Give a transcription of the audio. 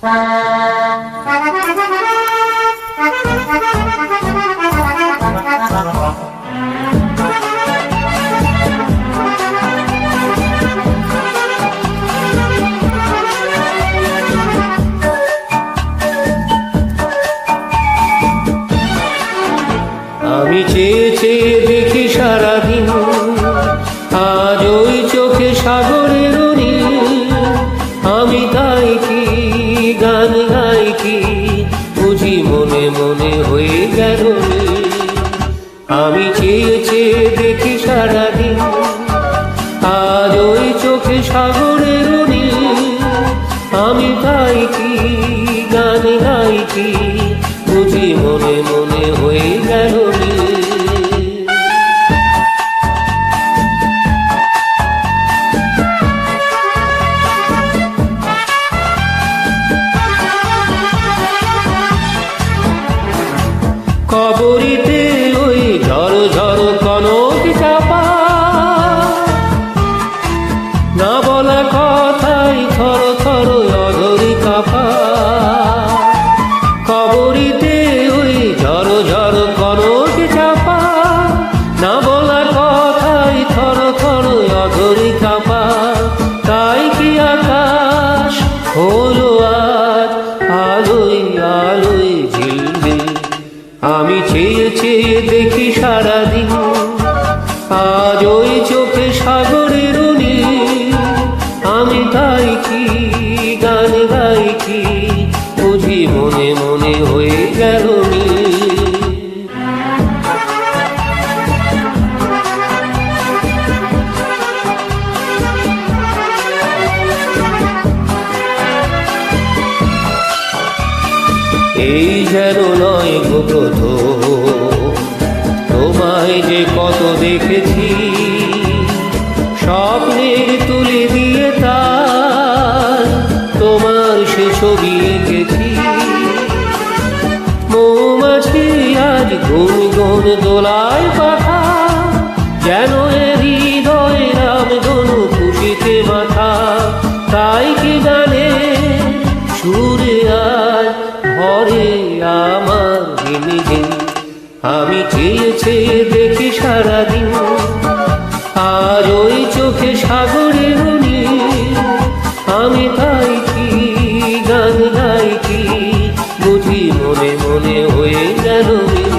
আমি চেয়ে চেয়ে দেখি সারাদিন, আজ ওই চোখে সাগরের নীল। আমি তাই কি গান গাই কি, বুঝি মনে মনে হয়ে গেল নীল। আমি চেয়ে চেয়ে দেখি সারাদিন, আজ ওই চোখে সাগরের নীল। আমি তাই কি গান গাই কি, বুঝি মনে মনে হয়ে গেল নীল। কবরীতে ওই ঝড় ঝড় কনক চাপা, না বলা কথাই থর থর অধরি কাঁপা। কবরীতে ওই ঝড় ঝড় কনক চাপা, না বলা কথাই থর থর অধরি কাঁপা। তাই কি আকাশ হলো আর আলোয় আলোয় ঝিলমিল। আমি চেয়ে চেয়ে দেখি সারাদিন, আজ ওই চোখে সাগরের নীল। আমি তাই কি গান গাই কি, বুঝি মনে মনে হয়ে গেল নীল। এই যেন নয় গো প্রথম, তোমায় যে কত দেখেছি, স্বপ্নের তুলে দিয়ে তার তোমার সে ছবি এঁকেছি। মৌমাছি আজ গুনগুন দোলায় পাখা, যেন এ হৃদয় রাম ধনু খুশিতে মাথা। তাই কি জানে সুরে আজ ভরে আমার দিন। আমি চেয়ে চেয়ে দেখি সারাদিন, আজ ওই চোখে সাগরের নীল। আমি তাই কি গান গাই কি, বুঝি মনে মনে হয়ে গেল নীল।